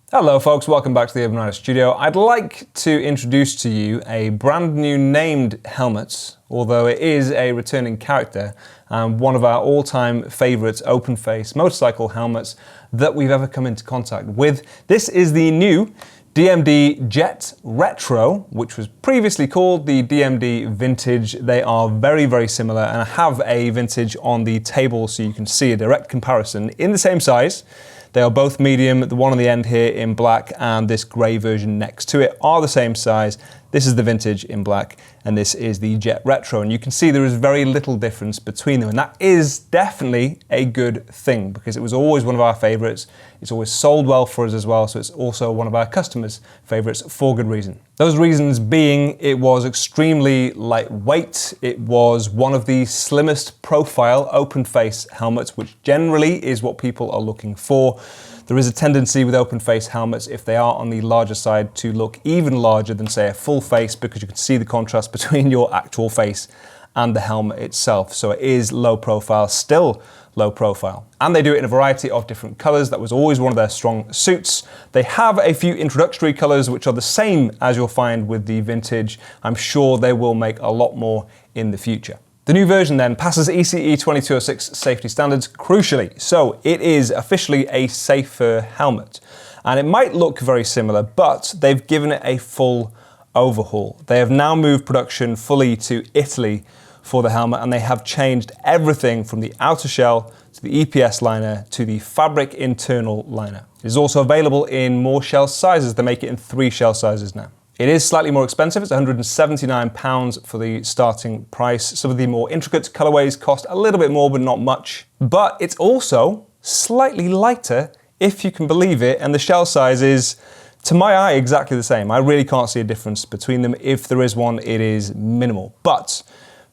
Hello folks, welcome back to the Urban Rider Studio. I'd like to introduce to you a brand new named helmet, although it is a returning character and one of our all-time favourite open-face motorcycle helmets that we've ever come into contact with. This is the new DMD Jet Retro, which was previously called the DMD Vintage. They are very, very similar, and I have a Vintage on the table so you can see a direct comparison in the same size. They are both medium. The one on the end here in black and this grey version next to it are the same size. This is the Vintage in black and this is the Jet Retro, and you can see there is very little difference between them, and that is definitely a good thing because it was always one of our favourites. It's always sold well for us as well, so it's also one of our customers' favourites for good reason. Those reasons being it was extremely lightweight, it was one of the slimmest profile open face helmets, which generally is what people are looking for. There is a tendency with open face helmets, if they are on the larger side, to look even larger than say a full face because you can see the contrast between your actual face and the helmet itself. So it is low profile, still low profile. And they do it in a variety of different colors. That was always one of their strong suits. They have a few introductory colors which are the same as you'll find with the Vintage. I'm sure they will make a lot more in the future. The new version then passes ECE 2206 safety standards crucially, so it is officially a safer helmet. And it might look very similar, but they've given it a full overhaul. They have now moved production fully to Italy for the helmet, and they have changed everything from the outer shell to the EPS liner to the fabric internal liner. It is also available in more shell sizes. They make it in 3 shell sizes now. It is slightly more expensive. It's £179 for the starting price. Some of the more intricate colorways cost a little bit more, but not much. But it's also slightly lighter, if you can believe it, and the shell size is, to my eye, exactly the same. I really can't see a difference between them. If there is one, it is minimal. But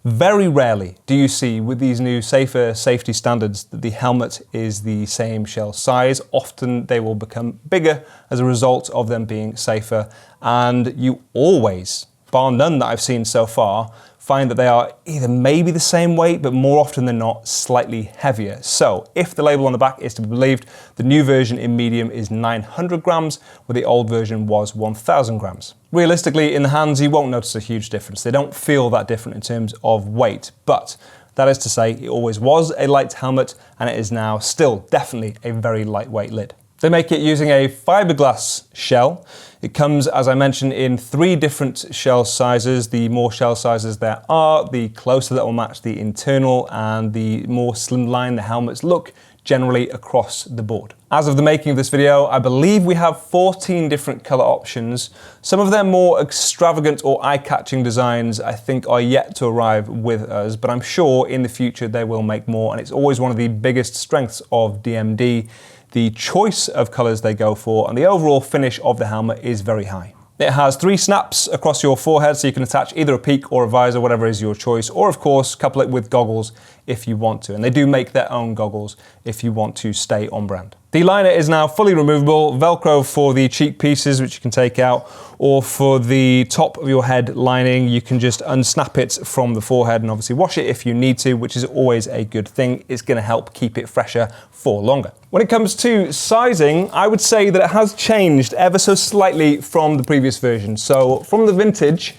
very rarely do you see with these new safer safety standards that the helmet is the same shell size. Often they will become bigger as a result of them being safer, and you always, bar none that I've seen so far, find that they are either maybe the same weight, but more often than not, slightly heavier. So if the label on the back is to be believed, the new version in medium is 900 grams, where the old version was 1000 grams. Realistically, in the hands, you won't notice a huge difference. They don't feel that different in terms of weight, but that is to say, it always was a light helmet, and it is now still definitely a very lightweight lid. They make it using a fiberglass shell. It comes, as I mentioned, in 3 different shell sizes. The more shell sizes there are, the closer that will match the internal and the more slimline the helmets look generally across the board. As of the making of this video, I believe we have 14 different color options. Some of their more extravagant or eye-catching designs I think are yet to arrive with us, but I'm sure in the future they will make more, and it's always one of the biggest strengths of DMD. The choice of colors they go for and the overall finish of the helmet is very high. It has 3 snaps across your forehead, so you can attach either a peak or a visor, whatever is your choice, or of course couple it with goggles if you want to. And they do make their own goggles if you want to stay on brand. The liner is now fully removable, Velcro for the cheek pieces which you can take out, or for the top of your head lining you can just unsnap it from the forehead and obviously wash it if you need to, which is always a good thing. It's going to help keep it fresher for longer. When it comes to sizing, I would say that it has changed ever so slightly from the previous version. So from the Vintage,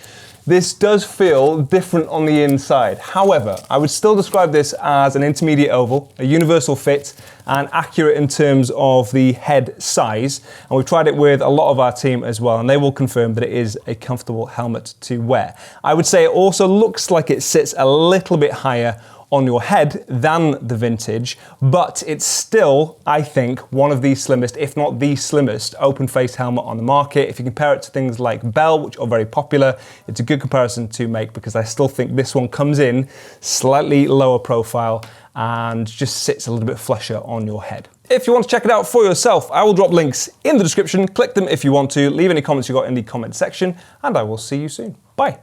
this does feel different on the inside. However, I would still describe this as an intermediate oval, a universal fit, and accurate in terms of the head size. And we've tried it with a lot of our team as well, and they will confirm that it is a comfortable helmet to wear. I would say it also looks like it sits a little bit higher on your head than the Vintage, but it's still, I think, one of the slimmest, if not the slimmest, open face helmet on the market. If you compare it to things like Bell, which are very popular, it's a good comparison to make because I still think this one comes in slightly lower profile and just sits a little bit flusher on your head. If you want to check it out for yourself, I will drop links in the description. Click them if you want to. Leave any comments you got in the comment section, and I will see you soon. Bye.